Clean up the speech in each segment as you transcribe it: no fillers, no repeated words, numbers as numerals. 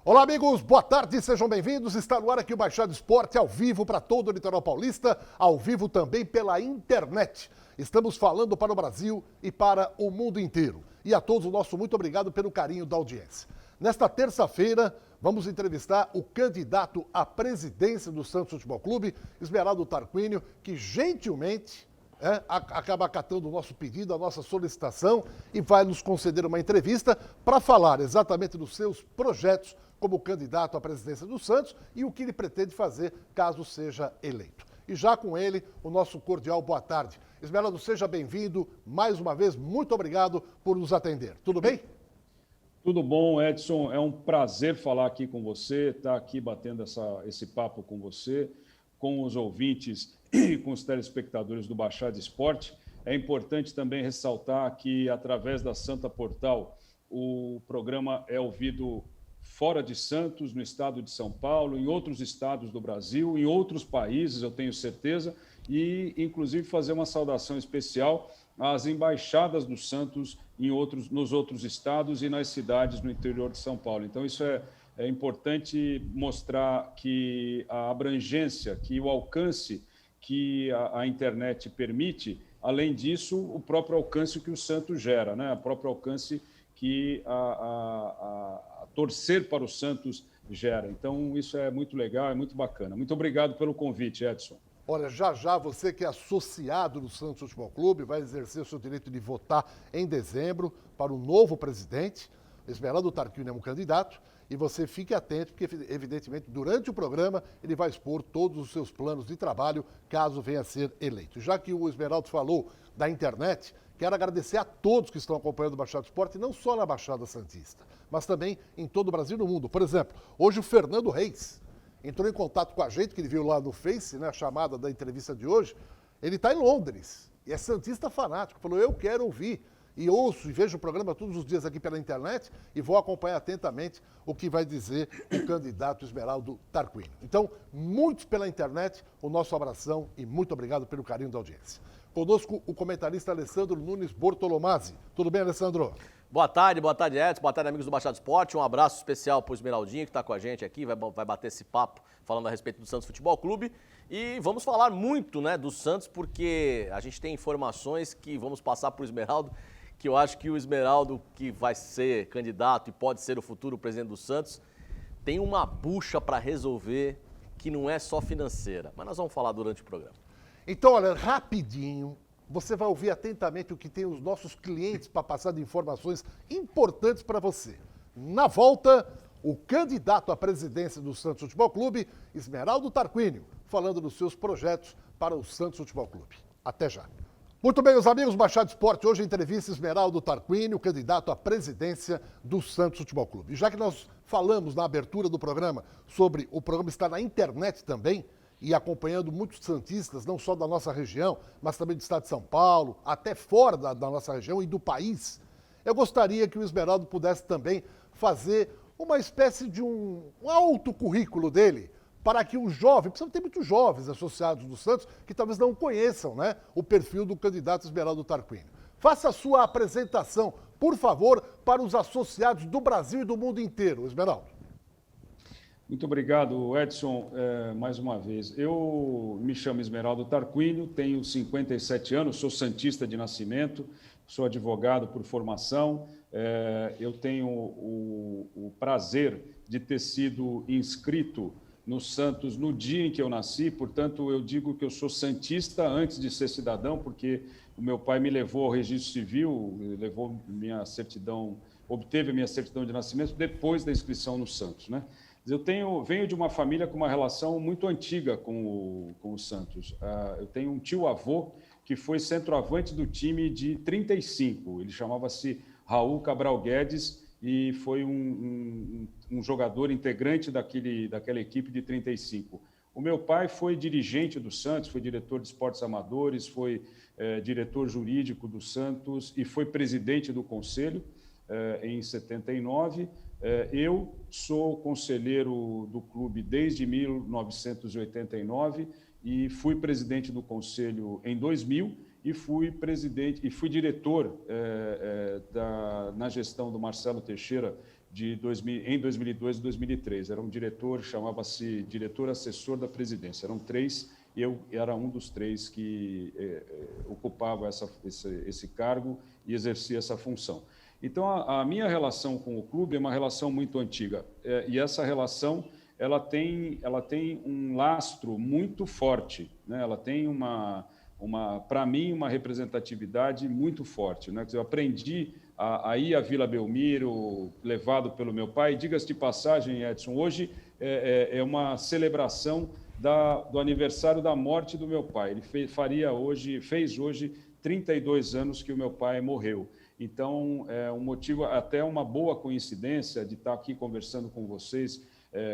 Olá, amigos, boa tarde, sejam bem-vindos. Está no ar aqui o Baixada Esporte, ao vivo para todo o litoral paulista, ao vivo também pela internet. Estamos falando para o Brasil e para o mundo inteiro. E a todos o nosso muito obrigado pelo carinho da audiência. Nesta terça-feira, vamos entrevistar o candidato à presidência do Santos Futebol Clube, Esmeraldo Tarquínio, que gentilmente acaba acatando o nosso pedido, a nossa solicitação e vai nos conceder uma entrevista para falar exatamente dos seus projetos como candidato à presidência do Santos e o que ele pretende fazer caso seja eleito. E já com ele, o nosso cordial boa tarde. Esmeraldo, seja bem-vindo. Mais uma vez, muito obrigado por nos atender. Tudo bem? Tudo bom, Edson. É um prazer falar aqui com você, estar aqui batendo esse papo com você, com os ouvintes e com os telespectadores do Baixada Esporte. É importante também ressaltar que, através da Santa Portal, o programa é ouvido fora de Santos, no estado de São Paulo, em outros estados do Brasil, em outros países, eu tenho certeza, e, inclusive, fazer uma saudação especial às embaixadas do Santos nos outros estados e nas cidades no interior de São Paulo. Então, isso é importante mostrar que a abrangência, que o alcance que a internet permite, além disso, o próprio alcance que o Santos gera, né? O próprio alcance que a torcer para o Santos gera. Então, isso é muito legal, é muito bacana. Muito obrigado pelo convite, Edson. Olha, já você que é associado no Santos Futebol Clube vai exercer o seu direito de votar em dezembro para o novo presidente. Esmeraldo Tarquínio é um candidato e você fique atento, porque evidentemente durante o programa ele vai expor todos os seus planos de trabalho caso venha a ser eleito. Já que o Esmeraldo falou da internet, quero agradecer a todos que estão acompanhando o Baixada Esporte, não só na Baixada Santista, mas também em todo o Brasil e no mundo. Por exemplo, hoje o Fernando Reis entrou em contato com a gente, que ele viu lá no Face, né, a chamada da entrevista de hoje. Ele está em Londres e é santista fanático. Falou, eu quero ouvir e ouço e vejo o programa todos os dias aqui pela internet e vou acompanhar atentamente o que vai dizer o candidato Esmeraldo Tarquínio. Então, muitos pela internet, o nosso abração e muito obrigado pelo carinho da audiência. Conosco o comentarista Alessandro Nunes Bortolomazzi. Tudo bem, Alessandro? Boa tarde, Edson, boa tarde, amigos do Baixada Esporte. Um abraço especial para o Esmeraldinho, que está com a gente aqui, vai bater esse papo falando a respeito do Santos Futebol Clube. E vamos falar muito, né, do Santos, porque a gente tem informações que vamos passar para o Esmeraldo, que eu acho que o Esmeraldo, que vai ser candidato e pode ser o futuro presidente do Santos, tem uma bucha para resolver que não é só financeira. Mas nós vamos falar durante o programa. Então, olha, rapidinho, você vai ouvir atentamente o que tem os nossos clientes para passar de informações importantes para você. Na volta, o candidato à presidência do Santos Futebol Clube, Esmeraldo Tarquínio, falando dos seus projetos para o Santos Futebol Clube. Até já. Muito bem, meus amigos, Baixada Esporte, hoje entrevista Esmeraldo Tarquínio, candidato à presidência do Santos Futebol Clube. E já que nós falamos na abertura do programa sobre o programa estar na internet também, e acompanhando muitos santistas, não só da nossa região, mas também do estado de São Paulo, até fora da nossa região e do país, eu gostaria que o Esmeraldo pudesse também fazer uma espécie de um alto currículo dele, para que o jovem, precisa ter muitos jovens associados do Santos, que talvez não conheçam, né, o perfil do candidato Esmeraldo Tarquínio. Faça a sua apresentação, por favor, para os associados do Brasil e do mundo inteiro, Esmeraldo. Muito obrigado, Edson, mais uma vez. Eu me chamo Esmeraldo Tarquínio, tenho 57 anos, sou santista de nascimento, sou advogado por formação. Eu tenho o prazer de ter sido inscrito no Santos no dia em que eu nasci, portanto, eu digo que eu sou santista antes de ser cidadão, porque o meu pai me levou ao registro civil, obteve a minha certidão de nascimento depois da inscrição no Santos, né? Venho de uma família com uma relação muito antiga com o Santos. Eu tenho um tio-avô que foi centroavante do time de 35. Ele chamava-se Raul Cabral Guedes e foi um jogador integrante daquela equipe de 35. O meu pai foi dirigente do Santos, foi diretor de esportes amadores, foi diretor jurídico do Santos e foi presidente do conselho em 79. Eu sou conselheiro do clube desde 1989 e fui presidente do conselho em 2000 e fui diretor na gestão do Marcelo Teixeira, em 2002 e 2003. Era um diretor, chamava-se diretor assessor da presidência. Eram 3 e eu era um dos 3 que ocupava esse cargo e exercia essa função. Então, a minha relação com o clube é uma relação muito antiga, e essa relação ela tem um lastro muito forte, né? Ela tem para mim, uma representatividade muito forte, né? Eu aprendi a ir à Vila Belmiro, levado pelo meu pai. Diga-se de passagem, Edson, hoje é uma celebração do aniversário da morte do meu pai. Ele fez hoje 32 anos que o meu pai morreu. Então, é um motivo, até uma boa coincidência de estar aqui conversando com vocês,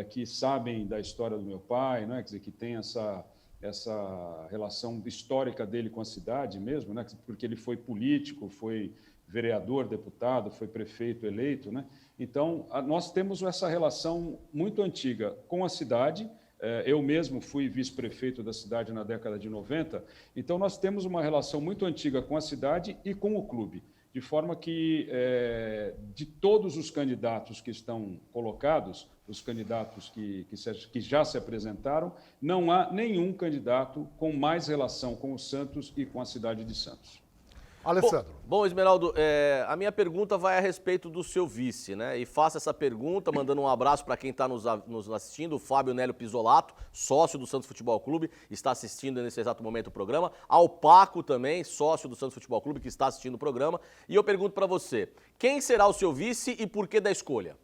que sabem da história do meu pai, né? Quer dizer, que tem essa relação histórica dele com a cidade mesmo, né? Porque ele foi político, foi vereador, deputado, foi prefeito eleito, né? Então, nós temos essa relação muito antiga com a cidade. Eu mesmo fui vice-prefeito da cidade na década de 90, então nós temos uma relação muito antiga com a cidade e com o clube, de forma que, de todos os candidatos que estão colocados, os candidatos que já se apresentaram, não há nenhum candidato com mais relação com o Santos e com a cidade de Santos. Alessandro. Bom, Esmeraldo, a minha pergunta vai a respeito do seu vice, né? E faço essa pergunta mandando um abraço para quem está nos assistindo, o Fábio Nélio Pisolato, sócio do Santos Futebol Clube, está assistindo nesse exato momento o programa. Ao Paco também, sócio do Santos Futebol Clube, que está assistindo o programa. E eu pergunto para você, quem será o seu vice e por que da escolha?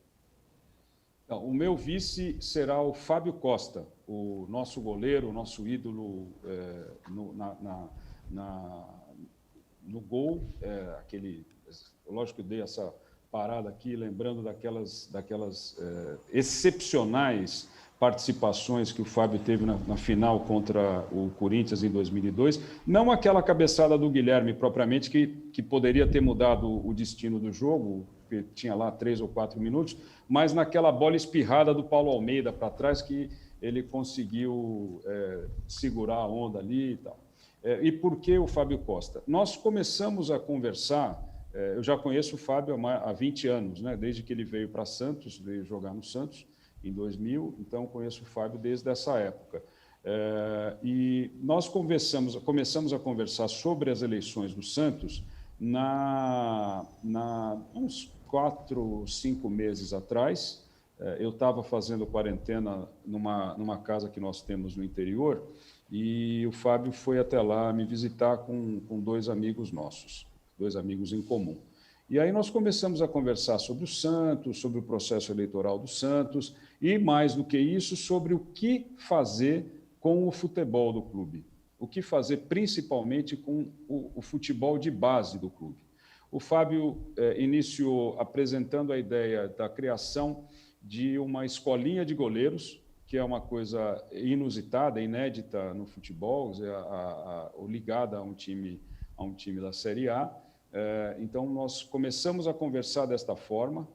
Então, o meu vice será o Fábio Costa, o nosso goleiro, o nosso ídolo no gol, lógico que eu dei essa parada aqui, lembrando daquelas excepcionais participações que o Fábio teve na final contra o Corinthians em 2002, não aquela cabeçada do Guilherme propriamente, que poderia ter mudado o destino do jogo, porque tinha lá 3 ou 4 minutos, mas naquela bola espirrada do Paulo Almeida para trás, que ele conseguiu segurar a onda ali e tal. E por que o Fábio Costa? Nós começamos a conversar, eu já conheço o Fábio há 20 anos, né? Desde que ele veio para Santos, veio jogar no Santos em 2000, então conheço o Fábio desde essa época. E nós começamos a conversar sobre as eleições do Santos uns 4, 5 meses atrás. Eu estava fazendo quarentena numa casa que nós temos no interior, e o Fábio foi até lá me visitar com 2 amigos nossos, 2 amigos em comum. E aí nós começamos a conversar sobre o Santos, sobre o processo eleitoral do Santos e, mais do que isso, sobre o que fazer com o futebol do clube, o que fazer principalmente com o futebol de base do clube. O Fábio iniciou apresentando a ideia da criação de uma escolinha de goleiros, que é uma coisa inusitada, inédita no futebol, ligada a um time da Série A. Então, nós começamos a conversar desta forma,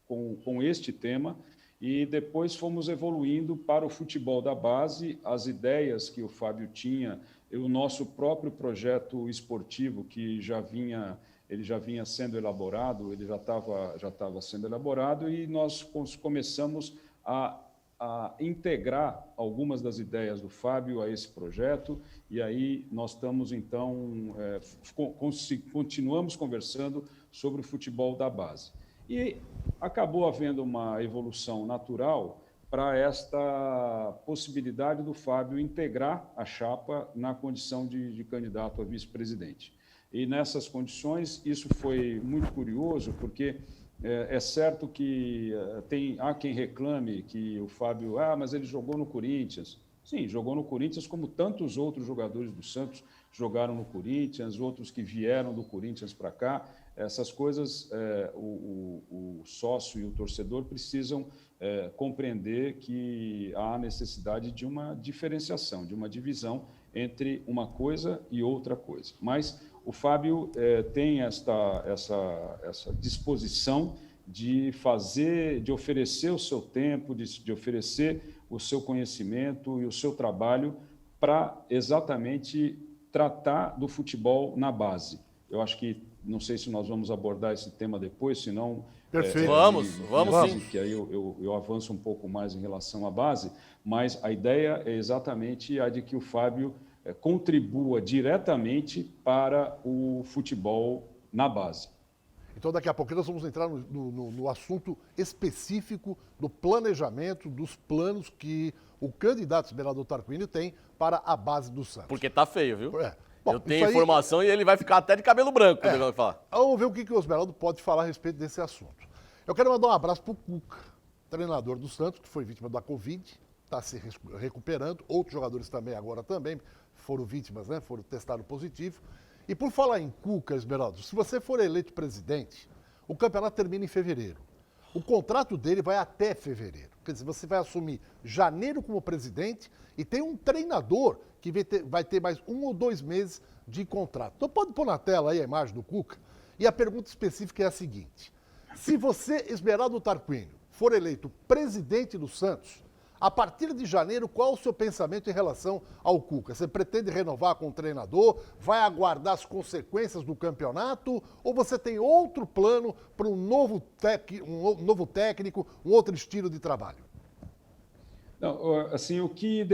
com este tema, e depois fomos evoluindo para o futebol da base, as ideias que o Fábio tinha, o nosso próprio projeto esportivo, que ele já vinha sendo elaborado, ele já estava sendo elaborado, e nós começamos a integrar algumas das ideias do Fábio a esse projeto, e aí nós estamos, então, continuamos conversando sobre o futebol da base. E acabou havendo uma evolução natural para esta possibilidade do Fábio integrar a chapa na condição de candidato a vice-presidente. E nessas condições, isso foi muito curioso, porque é certo que há quem reclame que o Fábio, mas ele jogou no Corinthians. Sim, jogou no Corinthians, como tantos outros jogadores do Santos jogaram no Corinthians, outros que vieram do Corinthians para cá. Essas coisas, o sócio e o torcedor precisam compreender que há necessidade de uma diferenciação, de uma divisão entre uma coisa e outra coisa. Mas o Fábio tem essa disposição de oferecer o seu tempo, de oferecer o seu conhecimento e o seu trabalho para exatamente tratar do futebol na base. Eu acho que não sei se nós vamos abordar esse tema depois, senão... Perfeito. Vamos sim. Que aí eu avanço um pouco mais em relação à base, mas a ideia é exatamente a de que o Fábio contribua diretamente para o futebol na base. Então, daqui a pouco nós vamos entrar no assunto específico do planejamento, dos planos que o candidato Esmeraldo Tarquínio tem para a base do Santos. Porque tá feio, viu? Bom, eu tenho isso aí- informação e ele vai ficar até de cabelo branco, o negócio que falar. Vamos ver o que o Esmeraldo pode falar a respeito desse assunto. Eu quero mandar um abraço para o Cuca, treinador do Santos, que foi vítima da Covid, está se recuperando. Outros jogadores também agora também foram vítimas, né? Foram testados positivo. E por falar em Cuca, Esmeraldo, se você for eleito presidente, o campeonato termina em fevereiro. O contrato dele vai até fevereiro. Quer dizer, você vai assumir janeiro como presidente e tem um treinador que vai ter mais 1 ou 2 meses de contrato. Então pode pôr na tela aí a imagem do Cuca. E a pergunta específica é a seguinte. Se você, Esmeraldo Tarquínio, for eleito presidente do Santos, a partir de janeiro, qual o seu pensamento em relação ao Cuca? Você pretende renovar com o treinador? Vai aguardar as consequências do campeonato? Ou você tem outro plano para um novo técnico, um outro estilo de trabalho? Não, assim, o que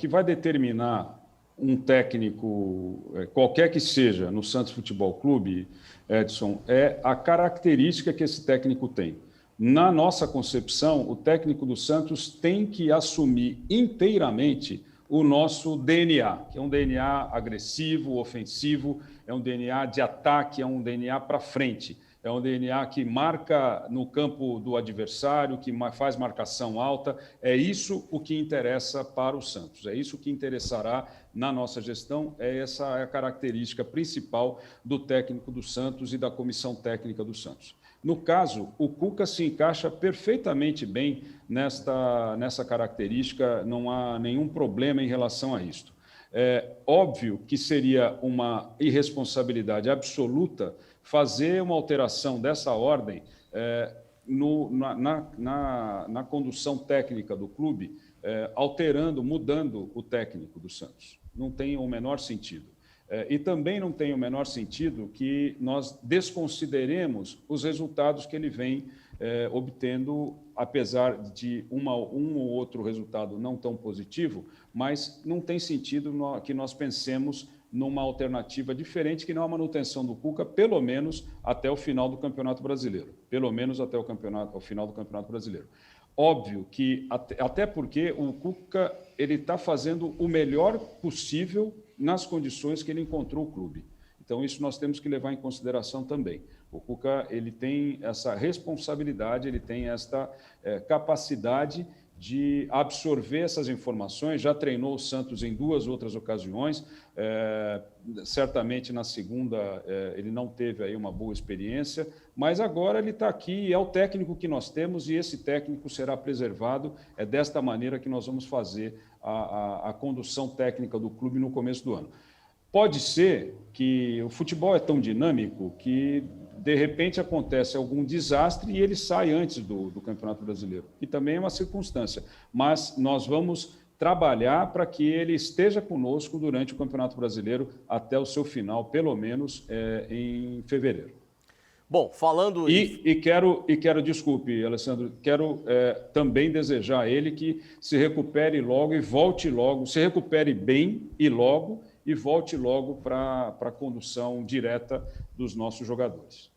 vai determinar um técnico, qualquer que seja, no Santos Futebol Clube, Edson, é a característica que esse técnico tem. Na nossa concepção, o técnico do Santos tem que assumir inteiramente o nosso DNA, que é um DNA agressivo, ofensivo, é um DNA de ataque, é um DNA para frente, é um DNA que marca no campo do adversário, que faz marcação alta. É isso o que interessa para o Santos, é isso que interessará na nossa gestão, essa é a característica principal do técnico do Santos e da comissão técnica do Santos. No caso, o Cuca se encaixa perfeitamente bem nessa característica, não há nenhum problema em relação a isto. É óbvio que seria uma irresponsabilidade absoluta fazer uma alteração dessa ordem na condução técnica do clube, mudando o técnico do Santos. Não tem o menor sentido. E também não tem o menor sentido que nós desconsideremos os resultados que ele vem obtendo, apesar de um ou outro resultado não tão positivo, mas não tem sentido que nós pensemos numa alternativa diferente, que não a manutenção do Cuca, pelo menos até o final do Campeonato Brasileiro. Pelo menos até o final do Campeonato Brasileiro. Óbvio que, até porque o Cuca está fazendo o melhor possível nas condições que ele encontrou o clube. Então, isso nós temos que levar em consideração também. O Cuca ele tem essa responsabilidade, ele tem esta capacidade de absorver essas informações, já treinou o Santos em 2 outras ocasiões, certamente na segunda ele não teve aí uma boa experiência, mas agora ele está aqui, é o técnico que nós temos e esse técnico será preservado, é desta maneira que nós vamos fazer a condução técnica do clube no começo do ano. Pode ser que o futebol é tão dinâmico que, de repente, acontece algum desastre e ele sai antes do Campeonato Brasileiro. E também é uma circunstância. Mas nós vamos trabalhar para que ele esteja conosco durante o Campeonato Brasileiro até o seu final, pelo menos em fevereiro. Bom, falando... Desculpe, Alessandro, quero também desejar a ele que se recupere logo e volte logo, se recupere bem e volte logo para a condução direta dos nossos jogadores.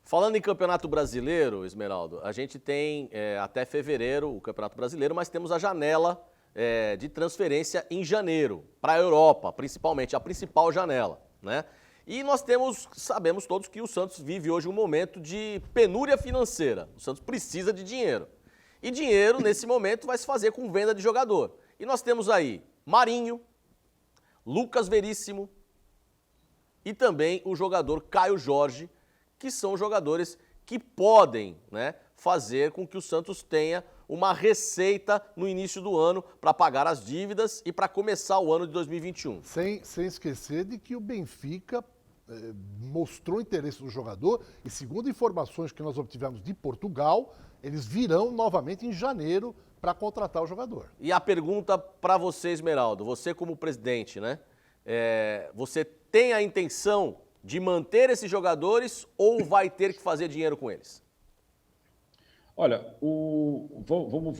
Falando em Campeonato Brasileiro, Esmeraldo, a gente tem até fevereiro o Campeonato Brasileiro, mas temos a janela de transferência em janeiro, para a Europa, principalmente, a principal janela, né? E nós sabemos todos que o Santos vive hoje um momento de penúria financeira. O Santos precisa de dinheiro. E dinheiro, nesse momento, vai se fazer com venda de jogador. E nós temos aí Marinho, Lucas Veríssimo e também o jogador Caio Jorge, que são jogadores que podem, né, fazer com que o Santos tenha uma receita no início do ano para pagar as dívidas e para começar o ano de 2021. Sem esquecer de que o Benfica mostrou interesse no jogador e, segundo informações que nós obtivemos de Portugal, eles virão novamente em janeiro para contratar o jogador. E a pergunta para você, Esmeraldo, você como presidente, né? Você tem a intenção de manter esses jogadores ou vai ter que fazer dinheiro com eles? Olha, vamos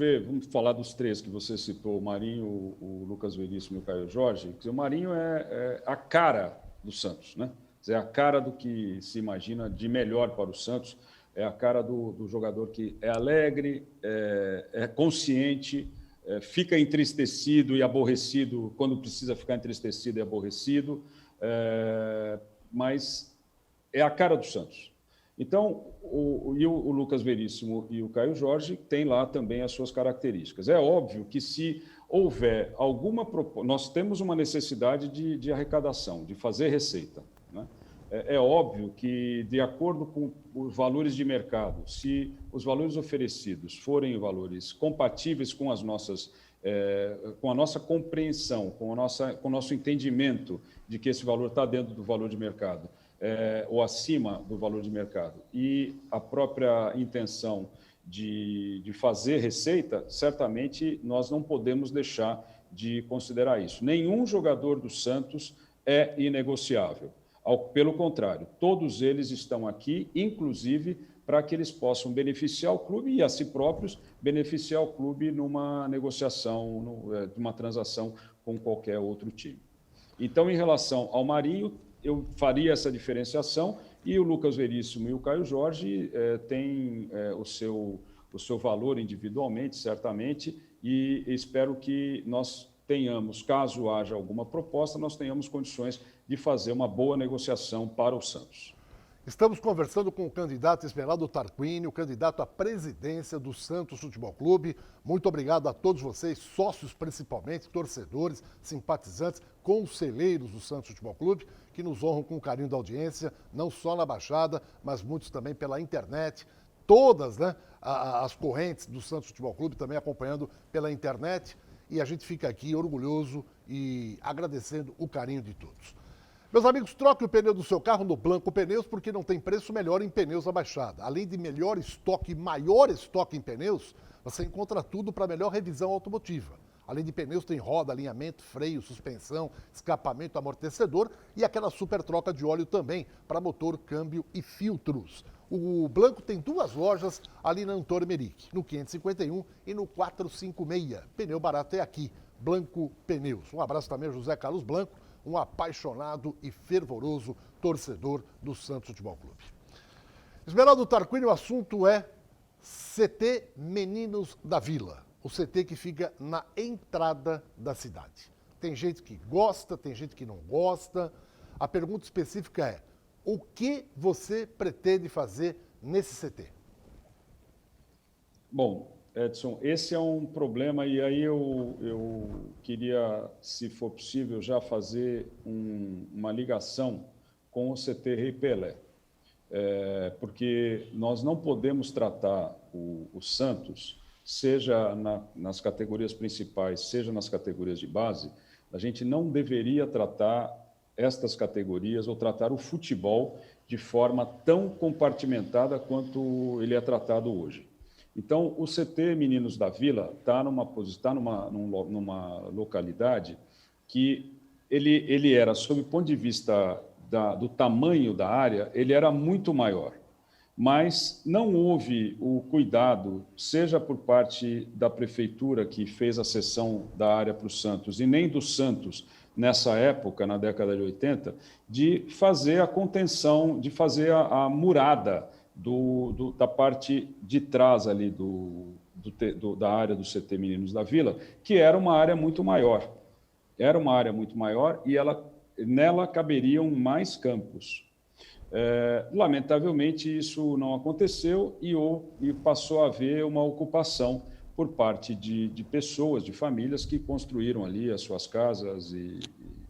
falar dos três que você citou, o Marinho, o Lucas Veríssimo e o Caio Jorge. Quer dizer, o Marinho é a cara do Santos, né? Quer dizer, a cara do que se imagina de melhor para o Santos, é a cara do jogador que é alegre, é consciente, fica entristecido e aborrecido quando precisa ficar entristecido e aborrecido, mas é a cara do Santos. Então, o Lucas Veríssimo e o Caio Jorge têm lá também as suas características. É óbvio que se houver alguma proposta... Nós temos uma necessidade de arrecadação, de fazer receita, né? É óbvio que, de acordo com os valores de mercado, se os valores oferecidos forem valores compatíveis com as nossas... com a nossa compreensão, com o nosso entendimento de que esse valor está dentro do valor de mercado, ou acima do valor de mercado, e a própria intenção de fazer receita, certamente nós não podemos deixar de considerar isso. Nenhum jogador do Santos é inegociável. Pelo contrário, todos eles estão aqui, inclusive, para que eles possam beneficiar o clube e, a si próprios, beneficiar o clube numa negociação, numa transação com qualquer outro time. Então, em relação ao Marinho, eu faria essa diferenciação, e o Lucas Veríssimo e o Caio Jorge têm o seu valor individualmente, certamente, e espero que nós tenhamos, caso haja alguma proposta, nós tenhamos condições de fazer uma boa negociação para o Santos. Estamos conversando com o candidato Esmeraldo Tarquini, o candidato à presidência do Santos Futebol Clube. Muito obrigado a todos vocês, sócios principalmente, torcedores, simpatizantes, conselheiros do Santos Futebol Clube, que nos honram com o carinho da audiência, não só na Baixada, mas muitos também pela internet. Todas, né, as correntes do Santos Futebol Clube também acompanhando pela internet. E a gente fica aqui orgulhoso e agradecendo o carinho de todos. Meus amigos, troque o pneu do seu carro no Blanco Pneus, porque não tem preço melhor em pneus da Baixada. Além de melhor estoque e maior estoque em pneus, você encontra tudo para melhor revisão automotiva. Além de pneus, tem roda, alinhamento, freio, suspensão, escapamento, amortecedor e aquela super troca de óleo também para motor, câmbio e filtros. O Blanco tem duas lojas ali na Antônio Meric, no 551 e no 456. Pneu barato é aqui, Blanco Pneus. Um abraço também ao José Carlos Blanco, um apaixonado e fervoroso torcedor do Santos Futebol Clube. Esmeraldo Tarquini, o assunto é CT Meninos da Vila, o CT que fica na entrada da cidade. Tem gente que gosta, tem gente que não gosta. A pergunta específica é: o que você pretende fazer nesse CT? Bom, Edson, esse é um problema, e aí eu queria, se for possível, já fazer uma ligação com o CT Rei Pelé. Porque nós não podemos tratar o Santos, seja nas categorias principais, seja nas categorias de base, a gente não deveria tratar estas categorias ou tratar o futebol de forma tão compartimentada quanto ele é tratado hoje. Então, o CT Meninos da Vila está numa localidade que ele era, sob o ponto de vista do tamanho da área, ele era muito maior. Mas não houve o cuidado, seja por parte da prefeitura, que fez a cessão da área para o Santos, e nem do Santos, nessa época, na década de 80, de fazer a contenção, de fazer a murada da parte de trás ali da área do CT Meninos da Vila, que era uma área muito maior. Era uma área muito maior e nela caberiam mais campos. Lamentavelmente, isso não aconteceu e passou a haver uma ocupação por parte de pessoas, de famílias que construíram ali as suas casas, e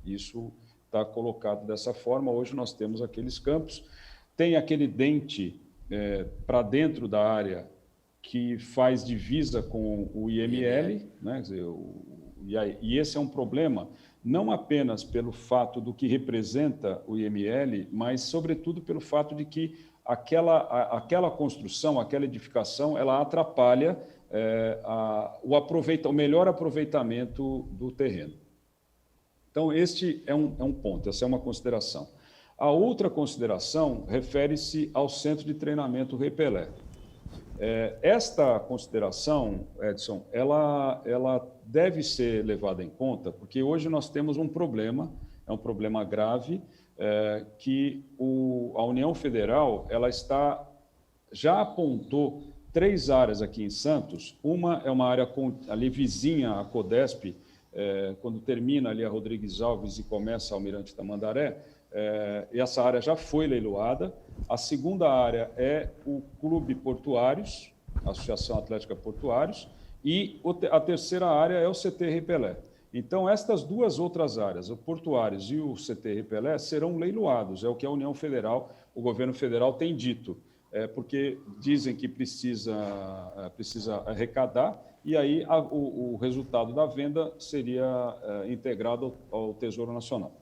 isso está colocado dessa forma. Hoje nós temos aqueles campos, tem aquele dente para dentro da área que faz divisa com o IML, né? Quer dizer, e esse é um problema não apenas pelo fato do que representa o IML, mas, sobretudo, pelo fato de que aquela construção, aquela edificação, ela atrapalha o melhor aproveitamento do terreno. Então, este é um ponto, essa é uma consideração. A outra consideração refere-se ao Centro de Treinamento Rei Pelé. Esta consideração, Edson, ela deve ser levada em conta, porque hoje nós temos um problema, é um problema grave, que a União Federal já apontou 3 áreas aqui em Santos. Uma é uma área ali vizinha à Codesp, quando termina ali a Rodrigues Alves e começa a Almirante Tamandaré, e essa área já foi leiloada. A segunda área é o Clube Portuários, a Associação Atlética Portuários, e a terceira área é o CT Rei Pelé. Então, estas 2 outras áreas, o Portuários e o CT Rei Pelé, serão leiloados, é o que a União Federal, o governo federal tem dito, porque dizem que precisa arrecadar, e aí o resultado da venda seria integrado ao Tesouro Nacional.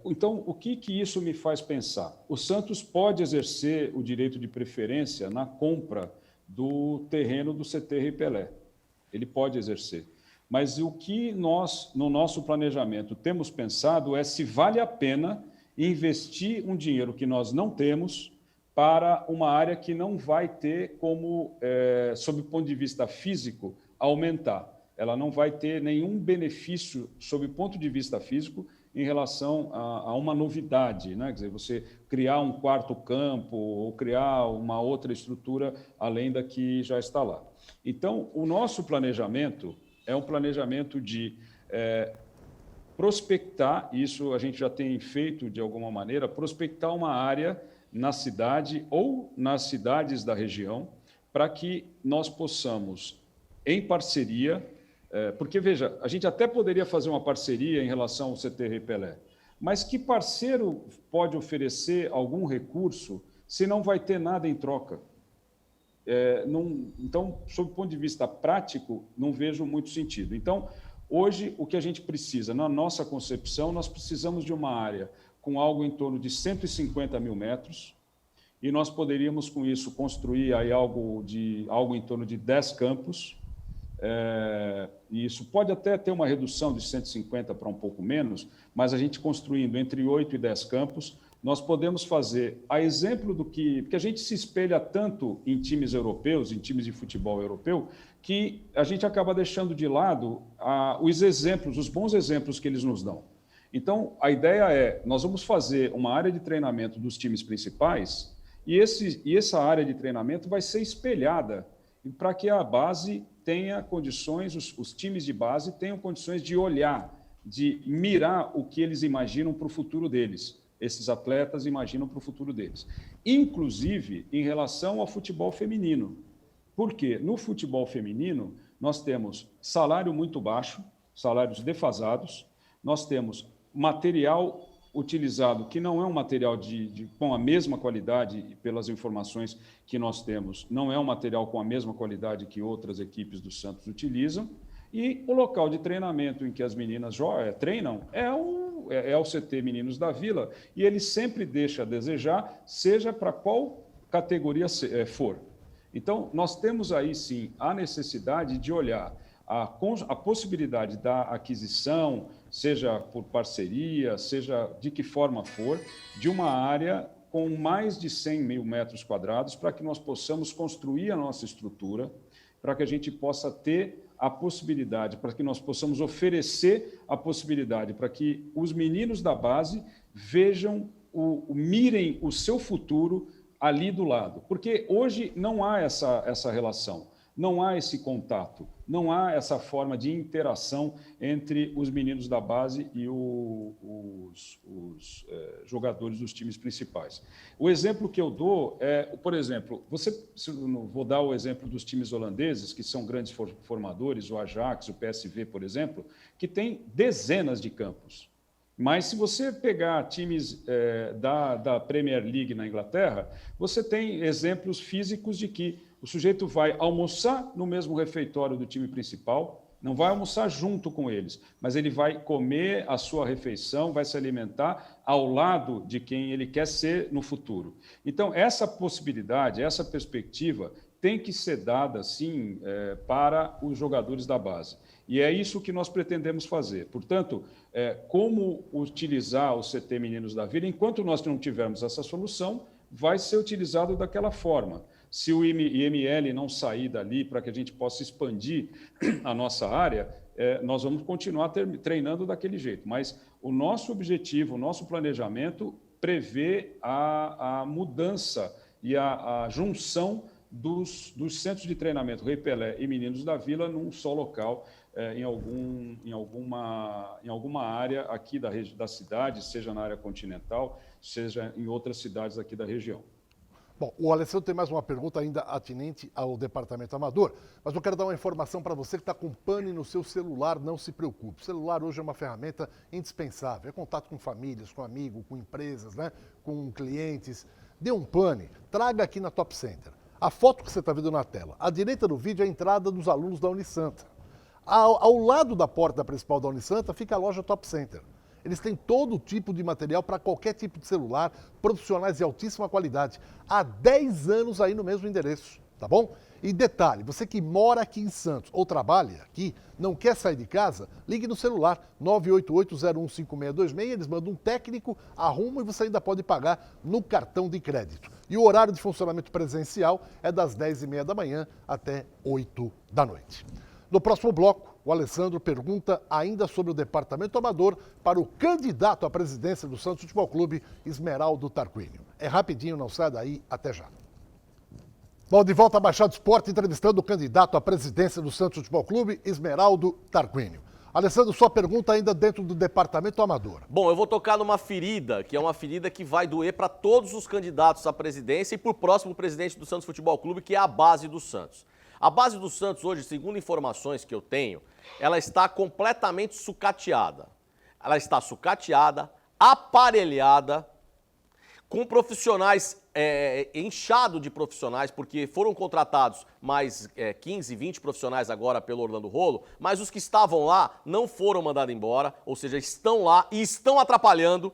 Então, o que isso me faz pensar? O Santos pode exercer o direito de preferência na compra do terreno do CT Rei Pelé. Ele pode exercer. Mas o que nós, no nosso planejamento, temos pensado é se vale a pena investir um dinheiro que nós não temos para uma área que não vai ter como, sob o ponto de vista físico, aumentar. Ela não vai ter nenhum benefício, sob o ponto de vista físico, em relação a uma novidade, né? Quer dizer, você criar um quarto campo ou criar uma outra estrutura além da que já está lá. Então, o nosso planejamento é um planejamento de prospectar, isso a gente já tem feito de alguma maneira, prospectar uma área na cidade ou nas cidades da região, para que nós possamos, em parceria, porque, veja, a gente até poderia fazer uma parceria em relação ao CT Rei Pelé, mas que parceiro pode oferecer algum recurso se não vai ter nada em troca? Então, sob o ponto de vista prático, não vejo muito sentido. Então, hoje, o que a gente precisa, na nossa concepção, nós precisamos de uma área com algo em torno de 150 mil metros, e nós poderíamos, com isso, construir aí algo em torno de 10 campos. E isso pode até ter uma redução de 150 para um pouco menos, mas a gente construindo entre 8 e 10 campos, nós podemos fazer, a exemplo do porque a gente se espelha tanto em times europeus, em times de futebol europeu, que a gente acaba deixando de lado os bons exemplos que eles nos dão. Então, a ideia nós vamos fazer uma área de treinamento dos times principais, e essa área de treinamento vai ser espelhada para que a base tenha condições, os times de base tenham condições de olhar, de mirar o que eles imaginam para o futuro deles. Esses atletas imaginam para o futuro deles. Inclusive, em relação ao futebol feminino. Porque no futebol feminino, nós temos salário muito baixo, salários defasados, nós temos material utilizado, que não é um material com a mesma qualidade, pelas informações que nós temos, não é um material com a mesma qualidade que outras equipes do Santos utilizam, e o local de treinamento em que as meninas treinam é o CT Meninos da Vila, e ele sempre deixa a desejar, seja para qual categoria for. Então, nós temos aí, sim, a necessidade de olhar a possibilidade da aquisição, seja por parceria, seja de que forma for, de uma área com mais de 100 mil metros quadrados, para que nós possamos construir a nossa estrutura, para que a gente possa ter a possibilidade, para que nós possamos oferecer a possibilidade, para que os meninos da base mirem o seu futuro ali do lado. Porque hoje não há essa relação, não há esse contato, não há essa forma de interação entre os meninos da base e os jogadores dos times principais. O exemplo que eu dou por exemplo, vou dar o exemplo dos times holandeses, que são grandes formadores, o Ajax, o PSV, por exemplo, que tem dezenas de campos. Mas se você pegar times da Premier League na Inglaterra, você tem exemplos físicos de que o sujeito vai almoçar no mesmo refeitório do time principal, não vai almoçar junto com eles, mas ele vai comer a sua refeição, vai se alimentar ao lado de quem ele quer ser no futuro. Então, essa possibilidade, essa perspectiva tem que ser dada, sim, para os jogadores da base. E é isso que nós pretendemos fazer. Portanto, como utilizar o CT Meninos da Vila, enquanto nós não tivermos essa solução, vai ser utilizado daquela forma. Se o IML não sair dali para que a gente possa expandir a nossa área, nós vamos continuar treinando daquele jeito. Mas o nosso objetivo, o nosso planejamento prevê a mudança e a junção dos centros de treinamento Rei Pelé e Meninos da Vila num só local, em alguma área aqui da cidade, seja na área continental, seja em outras cidades aqui da região. Bom, o Alessandro tem mais uma pergunta ainda atinente ao departamento amador, mas eu quero dar uma informação para você que está com pane no seu celular, não se preocupe. O celular hoje é uma ferramenta indispensável, é contato com famílias, com amigos, com empresas, né? Com clientes. Dê um pane, traga aqui na Top Center. A foto que você está vendo na tela, à direita do vídeo é a entrada dos alunos da Unisanta. Ao lado da porta principal da Unisanta fica a loja Top Center. Eles têm todo tipo de material para qualquer tipo de celular, profissionais de altíssima qualidade. Há 10 anos aí no mesmo endereço, tá bom? E detalhe, você que mora aqui em Santos ou trabalha aqui, não quer sair de casa, ligue no celular 988-015626, eles mandam um técnico, arruma e você ainda pode pagar no cartão de crédito. E o horário de funcionamento presencial é das 10h30 da manhã até 8 da noite. No próximo bloco, o Alessandro pergunta ainda sobre o departamento amador para o candidato à presidência do Santos Futebol Clube, Esmeraldo Tarquínio. É rapidinho, não sai daí, até já. Bom, de volta a Baixada Esporte, entrevistando o candidato à presidência do Santos Futebol Clube, Esmeraldo Tarquínio. Alessandro, sua pergunta ainda dentro do departamento amador. Bom, eu vou tocar numa ferida, que é uma ferida que vai doer para todos os candidatos à presidência e para o próximo presidente do Santos Futebol Clube, que é a base do Santos. A base do Santos hoje, segundo informações que eu tenho, ela está completamente sucateada. Ela está sucateada, aparelhada, com profissionais, inchado de profissionais, porque foram contratados mais 15, 20 profissionais agora pelo Orlando Rolo, mas os que estavam lá não foram mandados embora, ou seja, estão lá e estão atrapalhando.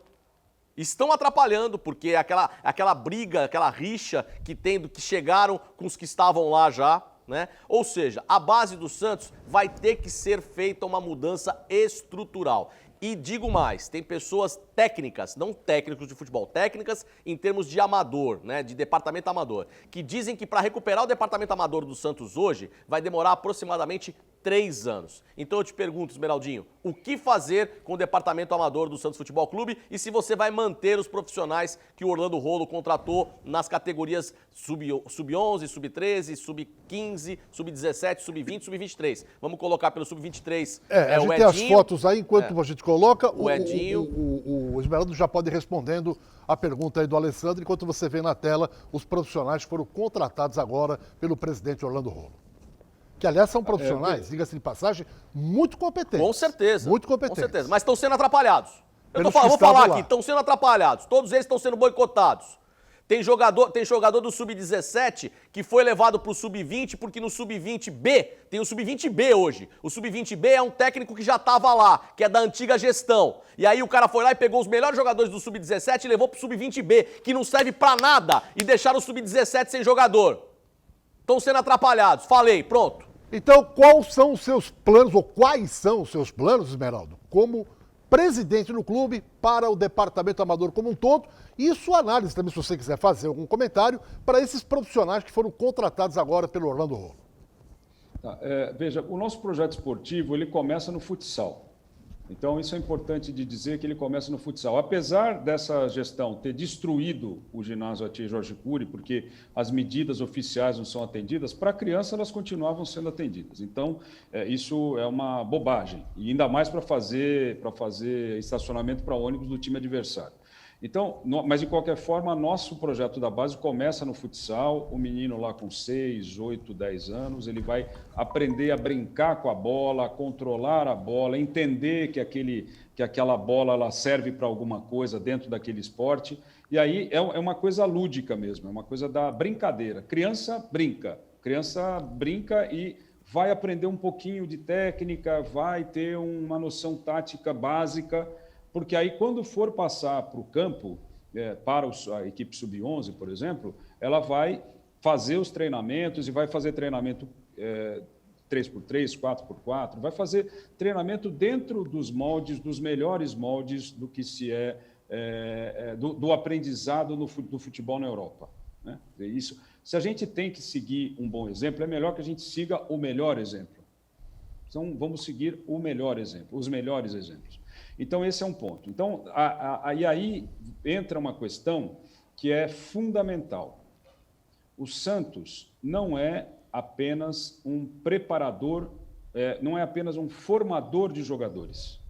Estão atrapalhando, porque aquela briga, aquela rixa que chegaram com os que estavam lá já, né? Ou seja, a base do Santos vai ter que ser feita uma mudança estrutural. E digo mais, tem pessoas técnicas, não técnicos de futebol, técnicas em termos de amador, né, de departamento amador, que dizem que para recuperar o departamento amador do Santos hoje vai demorar aproximadamente 3 anos. Então eu te pergunto, Esmeraldinho, o que fazer com o departamento amador do Santos Futebol Clube e se você vai manter os profissionais que o Orlando Rolo contratou nas categorias sub-11, sub-13, sub-15, sub-17, sub-20, sub-23. Vamos colocar pelo sub-23 a gente o tem as Edinho. fotos aí, enquanto a gente coloca, O Edinho. O Esmeraldo já pode ir respondendo a pergunta aí do Alessandro, enquanto você vê na tela os profissionais que foram contratados agora pelo presidente Orlando Rolo. Que, aliás, são profissionais, diga-se de passagem, muito competentes. Com certeza. Muito competentes. Com certeza. Mas estão sendo atrapalhados. Pelos Vou que falar estavam aqui, lá. estão sendo atrapalhados. Todos eles estão sendo boicotados. Tem jogador do Sub-17 que foi levado para o Sub-20 porque no Sub-20B, tem o Sub-20B hoje. O Sub-20B é um técnico que já estava lá, que é da antiga gestão. E aí o cara foi lá e pegou os melhores jogadores do Sub-17 e levou para o Sub-20B, que não serve para nada, e deixaram o Sub-17 sem jogador. Estão sendo atrapalhados. Falei, pronto. Então, quais são os seus planos, Esmeraldo, como presidente do clube para o departamento amador como um todo e sua análise também, se você quiser fazer algum comentário, para esses profissionais que foram contratados agora pelo Orlando Rolo? Veja, o nosso projeto esportivo ele começa no futsal. Então, isso é importante de dizer que ele começa no futsal. Apesar dessa gestão ter destruído o ginásio Atié Jorge Cury, porque as medidas oficiais não são atendidas, para a criança elas continuavam sendo atendidas. Então, isso é uma bobagem, e ainda mais para fazer estacionamento para ônibus do time adversário. Então, mas de qualquer forma, nosso projeto da base começa no futsal, o menino lá com 6, 8, 10 anos, ele vai aprender a brincar com a bola, a controlar a bola, entender que aquela bola ela serve para alguma coisa dentro daquele esporte, e aí é uma coisa lúdica mesmo, é uma coisa da brincadeira. Criança brinca e vai aprender um pouquinho de técnica, vai ter uma noção tática básica, porque aí, quando for passar para o campo, para a equipe sub-11, por exemplo, ela vai fazer os treinamentos e vai fazer treinamento 3x3, 4x4, vai fazer treinamento dentro dos moldes, dos melhores moldes do que do aprendizado do futebol na Europa. Né? Isso, se a gente tem que seguir um bom exemplo, é melhor que a gente siga o melhor exemplo. Então, vamos seguir o melhor exemplo, os melhores exemplos. Então, esse é um ponto. Então, aí entra uma questão que é fundamental. O Santos não é apenas um preparador, não é apenas um formador de jogadores.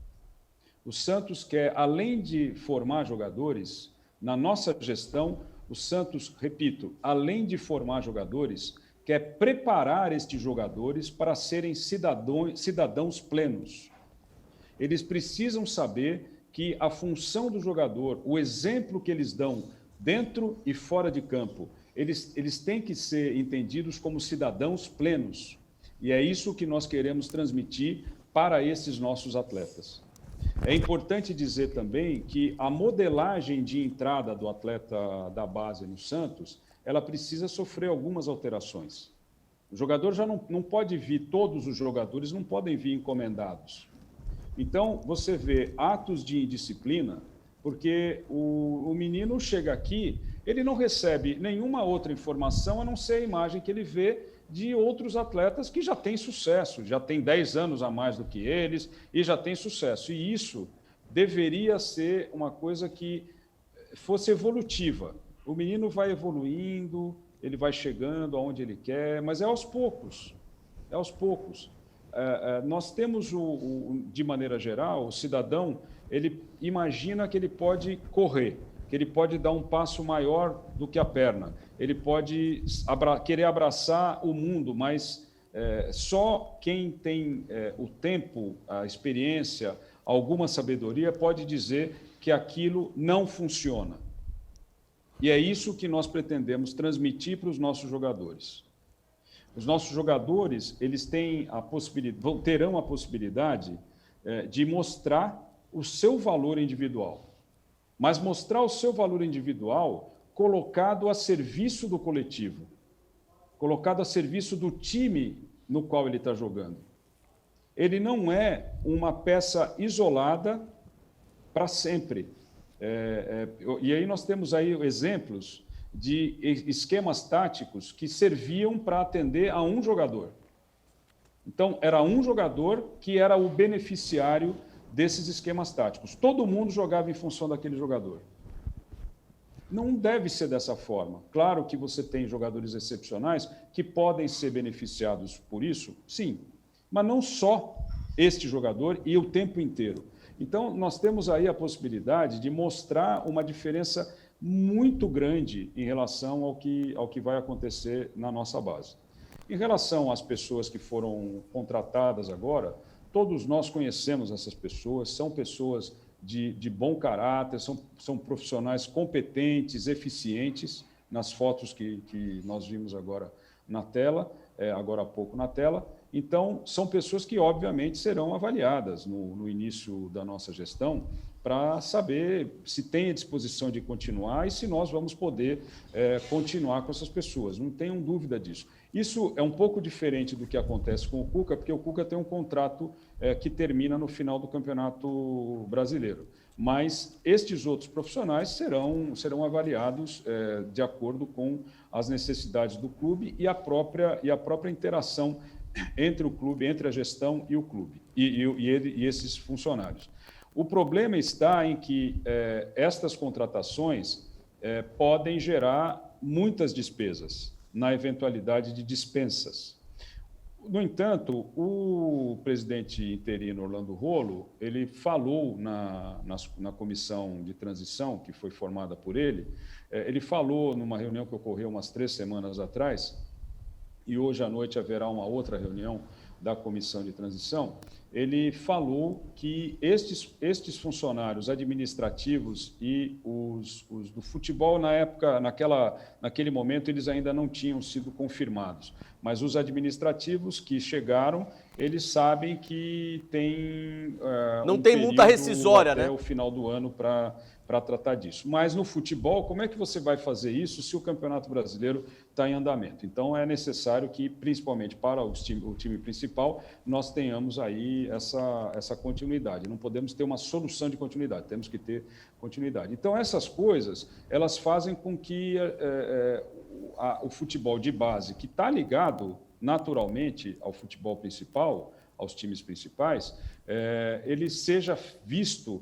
O Santos quer, além de formar jogadores, na nossa gestão, o Santos, repito, além de formar jogadores, quer preparar estes jogadores para serem cidadãos plenos. Eles precisam saber que a função do jogador, o exemplo que eles dão dentro e fora de campo, eles têm que ser entendidos como cidadãos plenos. E é isso que nós queremos transmitir para esses nossos atletas. É importante dizer também que a modelagem de entrada do atleta da base no Santos, ela precisa sofrer algumas alterações. O jogador já não pode vir, todos os jogadores não podem vir encomendados. Então, você vê atos de indisciplina, porque o menino chega aqui, ele não recebe nenhuma outra informação a não ser a imagem que ele vê de outros atletas que já têm sucesso, já têm 10 anos a mais do que eles e já têm sucesso. E isso deveria ser uma coisa que fosse evolutiva. O menino vai evoluindo, ele vai chegando aonde ele quer, mas é aos poucos. É aos poucos. Nós temos, de maneira geral, o cidadão, ele imagina que ele pode correr, que ele pode dar um passo maior do que a perna, ele pode querer abraçar o mundo, mas só quem tem o tempo, a experiência, alguma sabedoria, pode dizer que aquilo não funciona. E é isso que nós pretendemos transmitir para os nossos jogadores. Os nossos jogadores, eles têm terão a possibilidade de mostrar o seu valor individual, mas mostrar o seu valor individual colocado a serviço do coletivo, colocado a serviço do time no qual ele está jogando. Ele não é uma peça isolada para sempre. E aí nós temos aí exemplos de esquemas táticos que serviam para atender a um jogador. Então, era um jogador que era o beneficiário desses esquemas táticos. Todo mundo jogava em função daquele jogador. Não deve ser dessa forma. Claro que você tem jogadores excepcionais que podem ser beneficiados por isso, sim, mas não só este jogador e o tempo inteiro. Então, nós temos aí a possibilidade de mostrar uma diferença muito grande em relação ao que vai acontecer na nossa base. Em relação às pessoas que foram contratadas agora, todos nós conhecemos essas pessoas, são pessoas de bom caráter, são profissionais competentes, eficientes, nas fotos que nós vimos agora na tela, agora há pouco na tela. Então, são pessoas que, obviamente, serão avaliadas no início da nossa gestão para saber se tem a disposição de continuar e se nós vamos poder continuar com essas pessoas. Não tenham dúvida disso. Isso é um pouco diferente do que acontece com o Cuca, porque o Cuca tem um contrato que termina no final do Campeonato Brasileiro. Mas estes outros profissionais serão avaliados de acordo com as necessidades do clube e a própria interação entre o clube, entre a gestão e o clube, e esses funcionários. O problema está em que estas contratações podem gerar muitas despesas na eventualidade de dispensas. No entanto, o presidente interino Orlando Rolo, ele falou na comissão de transição, que foi formada por ele, ele falou numa reunião que ocorreu umas 3 semanas atrás, e hoje à noite haverá uma outra reunião da comissão de transição, ele falou que estes funcionários administrativos e os do futebol, naquele momento, eles ainda não tinham sido confirmados. Mas os administrativos que chegaram, eles sabem que tem não tem multa rescisória, até né? o final do ano para para tratar disso. Mas no futebol, como é que você vai fazer isso se o Campeonato Brasileiro está em andamento? Então, é necessário que, principalmente para o time principal, nós tenhamos aí essa continuidade. Não podemos ter uma solução de continuidade, temos que ter continuidade. Então, essas coisas, elas fazem com que o futebol de base, que está ligado naturalmente ao futebol principal, aos times principais, ele seja visto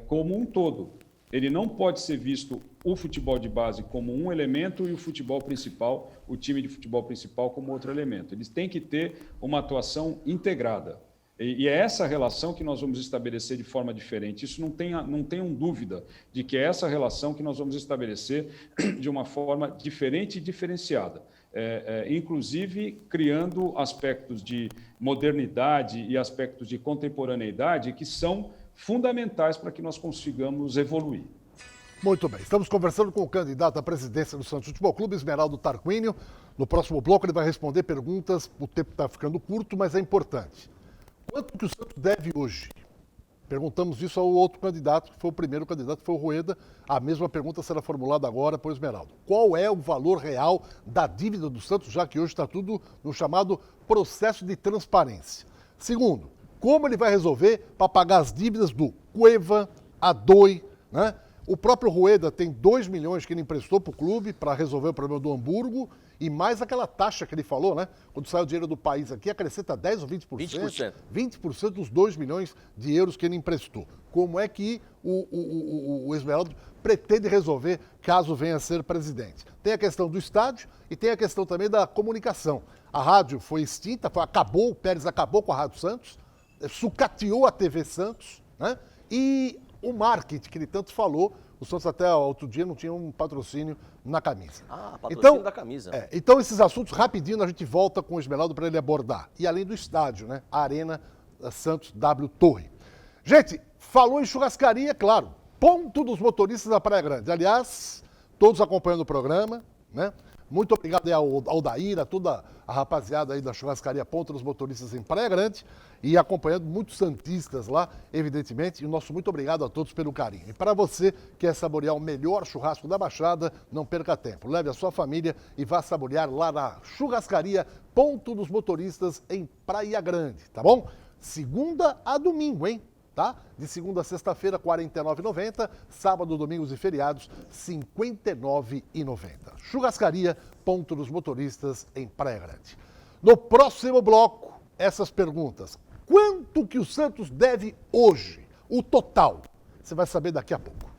como um todo. Ele não pode ser visto o futebol de base como um elemento e o futebol principal, o time de futebol principal, como outro elemento. Eles têm que ter uma atuação integrada. E é essa relação que nós vamos estabelecer de forma diferente. Isso não tenham dúvida de que é essa relação que nós vamos estabelecer de uma forma diferente e diferenciada. Inclusive criando aspectos de modernidade e aspectos de contemporaneidade que são fundamentais para que nós consigamos evoluir. Muito bem, estamos conversando com o candidato à presidência do Santos Futebol Clube, Esmeraldo Tarquínio. No próximo bloco ele vai responder perguntas, o tempo está ficando curto, mas é importante. Quanto que o Santos deve hoje? Perguntamos isso ao outro candidato, que foi o primeiro candidato, que foi o Rueda. A mesma pergunta será formulada agora por Esmeraldo. Qual é o valor real da dívida do Santos, já que hoje está tudo no chamado processo de transparência? Segundo, como ele vai resolver para pagar as dívidas do Cueva, Adoi, né? O próprio Rueda tem 2 milhões que ele emprestou para o clube para resolver o problema do Hamburgo e mais aquela taxa que ele falou, né? Quando sai o dinheiro do país aqui, acrescenta 10% ou 20%? 20% dos 2 milhões de euros que ele emprestou. Como é que o Esmeraldo pretende resolver caso venha a ser presidente? Tem a questão do estádio e tem a questão também da comunicação. A rádio foi extinta, o Pérez acabou com a Rádio Santos, sucateou a TV Santos, né? E o marketing, que ele tanto falou, o Santos até outro dia não tinha um patrocínio na camisa. Patrocínio da camisa. Então esses assuntos, rapidinho, a gente volta com o Esmeraldo para ele abordar. E além do estádio, né? A Arena Santos W Torre. Gente, falou em churrascaria, claro, ponto dos motoristas da Praia Grande. Aliás, todos acompanhando o programa, né? Muito obrigado aí ao Daíra, a toda a rapaziada aí da churrascaria Ponto dos Motoristas em Praia Grande e acompanhando muitos santistas lá, evidentemente. E o nosso muito obrigado a todos pelo carinho. E para você que quer saborear o melhor churrasco da Baixada, não perca tempo. Leve a sua família e vá saborear lá na churrascaria Ponto dos Motoristas em Praia Grande, tá bom? Segunda a domingo, hein? Tá? De segunda a sexta-feira, R$ 49,90. Sábado, domingos e feriados, R$ 59,90. Churrascaria Ponto dos Motoristas em Praia Grande. No próximo bloco, essas perguntas. Quanto que o Santos deve hoje? O total. Você vai saber daqui a pouco.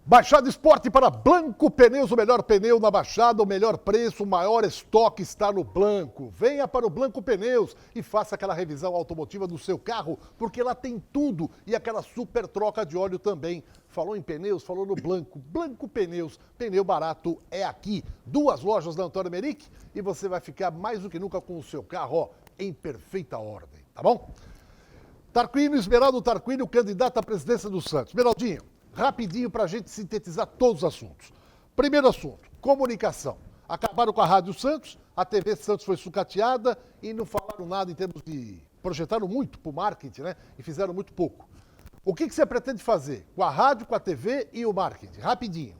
Baixada Esporte para Blanco Pneus, o melhor pneu na Baixada, o melhor preço, o maior estoque está no Blanco. Venha para o Blanco Pneus e faça aquela revisão automotiva do seu carro, porque lá tem tudo e aquela super troca de óleo também. Falou em pneus, falou no Blanco. Blanco Pneus, pneu barato é aqui. 2 lojas da Antônio Meric e você vai ficar mais do que nunca com o seu carro, ó, em perfeita ordem, tá bom? Tarquínio, Esmeraldo Tarquínio, candidato à presidência do Santos. Esmeraldinho, rapidinho para a gente sintetizar todos os assuntos. Primeiro assunto, comunicação. Acabaram com a Rádio Santos, a TV Santos foi sucateada e não falaram nada em termos de... projetaram muito para o marketing, né? E fizeram muito pouco. O que você pretende fazer com a rádio, com a TV e o marketing? Rapidinho.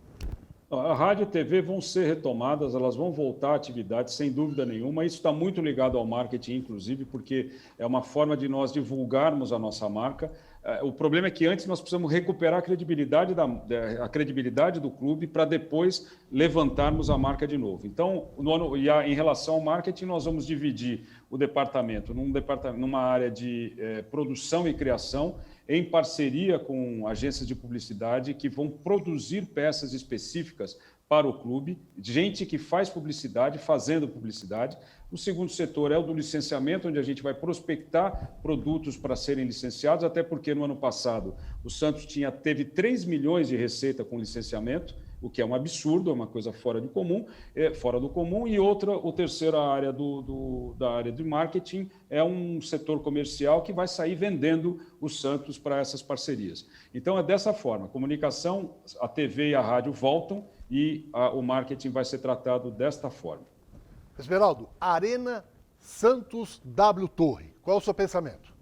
A rádio e a TV vão ser retomadas, elas vão voltar à atividade, sem dúvida nenhuma. Isso está muito ligado ao marketing, inclusive, porque é uma forma de nós divulgarmos a nossa marca. O problema é que antes nós precisamos recuperar a credibilidade do clube para depois levantarmos a marca de novo. Então, em relação ao marketing, nós vamos dividir o departamento numa área de produção e criação, em parceria com agências de publicidade que vão produzir peças específicas para o clube, gente que faz publicidade, fazendo publicidade. O segundo setor é o do licenciamento, onde a gente vai prospectar produtos para serem licenciados, até porque no ano passado o Santos teve 3 milhões de receita com licenciamento, o que é um absurdo, é uma coisa fora do comum, e a terceira área da área de marketing é um setor comercial que vai sair vendendo o Santos para essas parcerias. Então é dessa forma, a comunicação, a TV e a rádio voltam e o marketing vai ser tratado desta forma. Esmeraldo, Arena Santos W Torre, qual é o seu pensamento?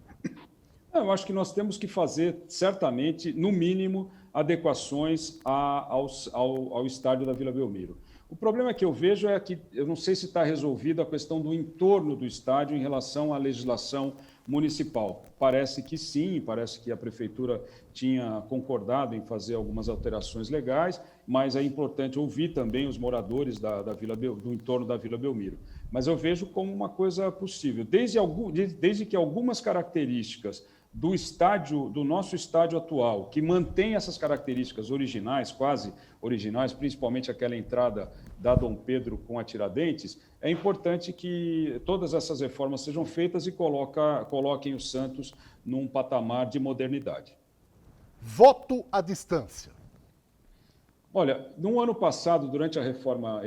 Eu acho que nós temos que fazer, certamente, no mínimo, adequações ao estádio da Vila Belmiro. O problema que eu vejo é que eu não sei se está resolvida a questão do entorno do estádio em relação à legislação municipal. Parece que sim, parece que a prefeitura tinha concordado em fazer algumas alterações legais, mas é importante ouvir também os moradores do entorno da Vila Belmiro. Mas eu vejo como uma coisa possível, desde que algumas características do nosso estádio atual, que mantém essas características originais, quase originais, principalmente aquela entrada da Dom Pedro com a Tiradentes, é importante que todas essas reformas sejam feitas e coloquem o Santos num patamar de modernidade. Voto à distância. Olha, no ano passado, durante a reforma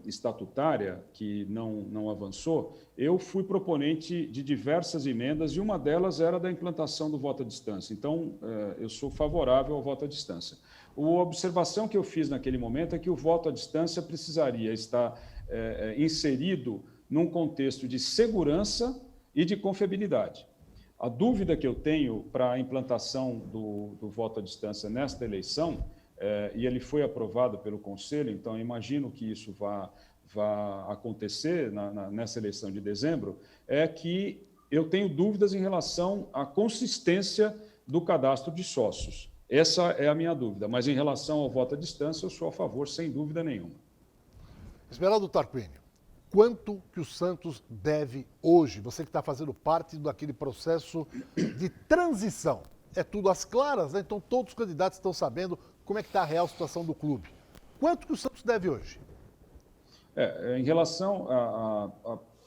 estatutária, que não avançou, eu fui proponente de diversas emendas e uma delas era da implantação do voto à distância. Então, eu sou favorável ao voto à distância. A observação que eu fiz naquele momento é que o voto à distância precisaria estar inserido num contexto de segurança e de confiabilidade. A dúvida que eu tenho para a implantação do voto à distância nesta eleição, e ele foi aprovado pelo Conselho, então eu imagino que isso vá acontecer nessa eleição de dezembro, é que eu tenho dúvidas em relação à consistência do cadastro de sócios. Essa é a minha dúvida, mas em relação ao voto à distância, eu sou a favor, sem dúvida nenhuma. Esmeraldo Tarquínio, quanto que o Santos deve hoje? Você que está fazendo parte daquele processo de transição. É tudo às claras, né? Então todos os candidatos estão sabendo como é que está a real situação do clube. Quanto que o Santos deve hoje? Em relação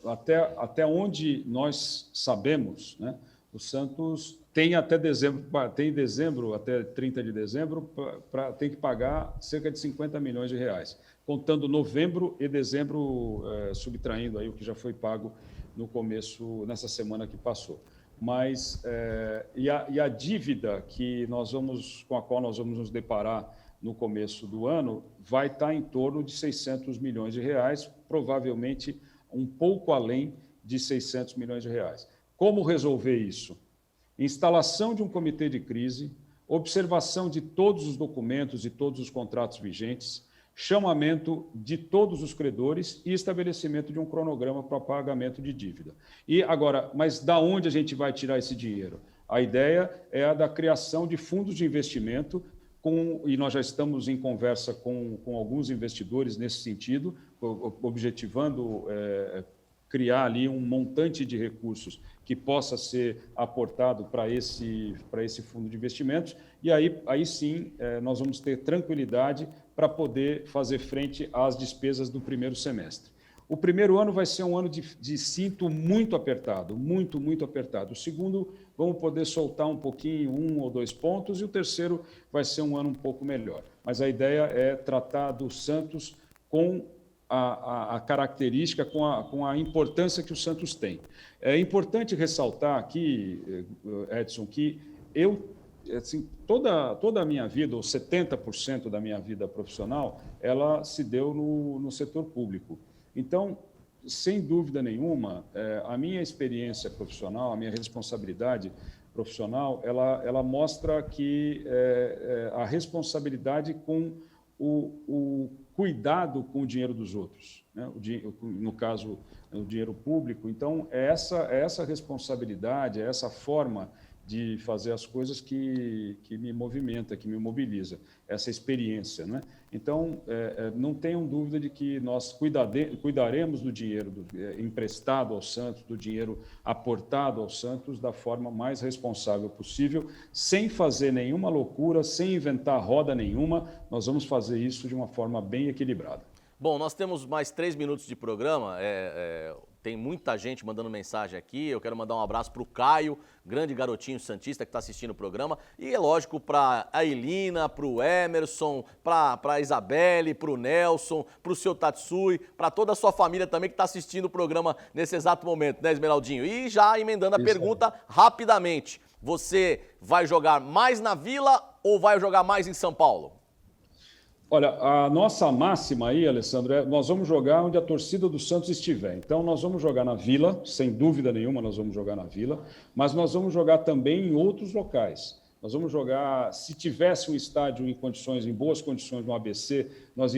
até onde nós sabemos, né, o Santos tem até dezembro, até 30 de dezembro, tem que pagar cerca de 50 milhões de reais, contando novembro e dezembro, subtraindo aí o que já foi pago no começo, nessa semana que passou. Mas e a dívida com a qual nós vamos nos deparar no começo do ano vai estar em torno de 600 milhões de reais, provavelmente um pouco além de 600 milhões de reais. Como resolver isso? Instalação de um comitê de crise, observação de todos os documentos e todos os contratos vigentes, chamamento de todos os credores e estabelecimento de um cronograma para pagamento de dívida. E agora, mas da onde a gente vai tirar esse dinheiro? A ideia é a da criação de fundos de investimento, e nós já estamos em conversa com alguns investidores nesse sentido, objetivando criar ali um montante de recursos que possa ser aportado para esse fundo de investimentos, e aí sim nós vamos ter tranquilidade para poder fazer frente às despesas do primeiro semestre. O primeiro ano vai ser um ano de cinto muito apertado, muito apertado. O segundo, vamos poder soltar um pouquinho, 1 ou 2 pontos, e o terceiro vai ser um ano um pouco melhor. Mas a ideia é tratar do Santos com a característica, com a importância que o Santos tem. É importante ressaltar aqui, Edson, que assim, toda a minha vida, ou 70% da minha vida profissional, ela se deu no setor público. Então, sem dúvida nenhuma, a minha experiência profissional, a minha responsabilidade profissional, ela mostra que a responsabilidade com o cuidado com o dinheiro dos outros, né? No caso, o dinheiro público. Então, é essa responsabilidade, é essa forma de fazer as coisas que me movimenta, que me mobiliza, essa experiência, né? Então, não tenham dúvida de que nós cuidaremos do dinheiro emprestado ao Santos, do dinheiro aportado ao Santos, da forma mais responsável possível, sem fazer nenhuma loucura, sem inventar roda nenhuma. Nós vamos fazer isso de uma forma bem equilibrada. Bom, nós temos mais 3 minutos de programa, tem muita gente mandando mensagem aqui, eu quero mandar um abraço para o Caio, grande garotinho santista que está assistindo o programa, e é lógico para a Elina, para o Emerson, para a Isabelle, para o Nelson, para o seu Tatsui, para toda a sua família também que está assistindo o programa nesse exato momento, né, Esmeraldinho? E já emendando a pergunta rapidamente, você vai jogar mais na Vila ou vai jogar mais em São Paulo? Olha, a nossa máxima aí, Alessandro, nós vamos jogar onde a torcida do Santos estiver. Então, nós vamos jogar na Vila, sem dúvida nenhuma nós vamos jogar na Vila, mas nós vamos jogar também em outros locais. Nós vamos jogar, se tivesse um estádio em boas condições no ABC, nós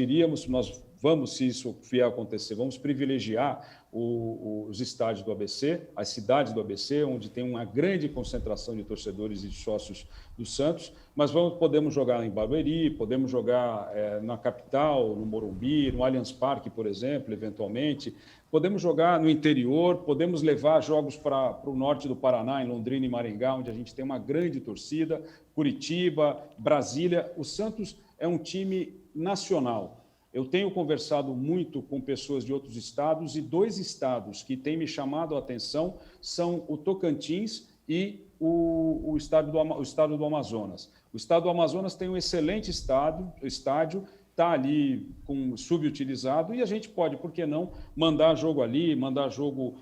vamos, se isso vier a acontecer, vamos privilegiar os estádios do ABC, as cidades do ABC, onde tem uma grande concentração de torcedores e de sócios do Santos, mas podemos jogar em Barueri, podemos jogar na capital, no Morumbi, no Allianz Parque, por exemplo, eventualmente. Podemos jogar no interior, podemos levar jogos para o norte do Paraná, em Londrina e Maringá, onde a gente tem uma grande torcida, Curitiba, Brasília. O Santos é um time nacional. Eu tenho conversado muito com pessoas de outros estados e 2 estados que têm me chamado a atenção são o Tocantins e o estado do Amazonas. O estado do Amazonas tem um excelente estádio, está ali subutilizado e a gente pode, por que não, mandar jogo ali, mandar jogo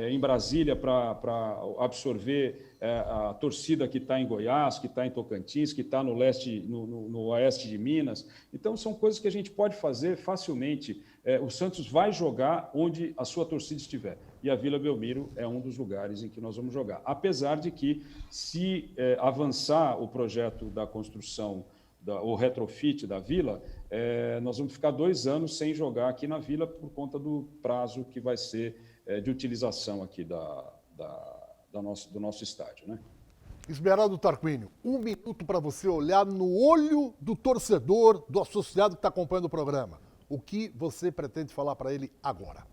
em Brasília para absorver a torcida que está em Goiás, que está em Tocantins, que está no oeste de Minas. Então, são coisas que a gente pode fazer facilmente. O Santos vai jogar onde a sua torcida estiver. E a Vila Belmiro é um dos lugares em que nós vamos jogar. Apesar de que, se avançar o projeto da construção, o retrofit da Vila, nós vamos ficar 2 anos sem jogar aqui na Vila por conta do prazo que vai ser de utilização aqui do nosso estádio, né? Esmeraldo Tarquínio, 1 minuto para você olhar no olho do torcedor, do associado que está acompanhando o programa. O que você pretende falar para ele agora?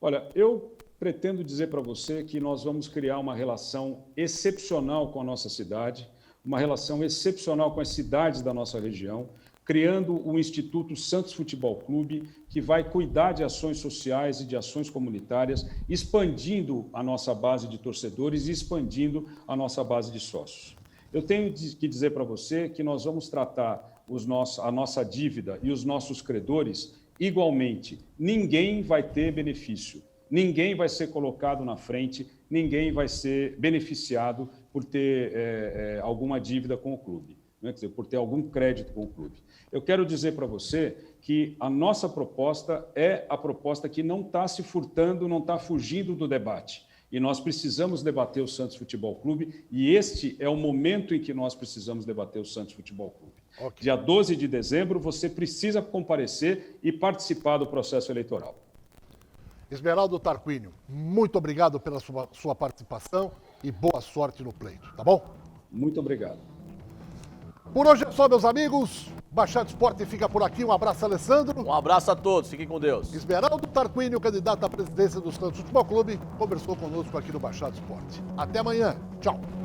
Olha, eu pretendo dizer para você que nós vamos criar uma relação excepcional com a nossa cidade, uma relação excepcional com as cidades da nossa região, criando o Instituto Santos Futebol Clube, que vai cuidar de ações sociais e de ações comunitárias, expandindo a nossa base de torcedores e expandindo a nossa base de sócios. Eu tenho que dizer para você que nós vamos tratar a nossa dívida e os nossos credores igualmente. Ninguém vai ter benefício, ninguém vai ser colocado na frente, ninguém vai ser beneficiado por ter alguma dívida com o clube, né? Quer dizer, por ter algum crédito com o clube. Eu quero dizer para você que a nossa proposta é a proposta que não está se furtando, não está fugindo do debate. E nós precisamos debater o Santos Futebol Clube, e este é o momento em que nós precisamos debater o Santos Futebol Clube. Okay. Dia 12 de dezembro, você precisa comparecer e participar do processo eleitoral. Esmeraldo Tarquínio, muito obrigado pela sua participação e boa sorte no pleito, tá bom? Muito obrigado. Por hoje é só, meus amigos. Baixada Esporte fica por aqui. Um abraço, Alessandro. Um abraço a todos. Fiquem com Deus. Esmeraldo Tarquínio, candidato à presidência do Santos Futebol Clube, conversou conosco aqui no Baixada Esporte. Até amanhã. Tchau.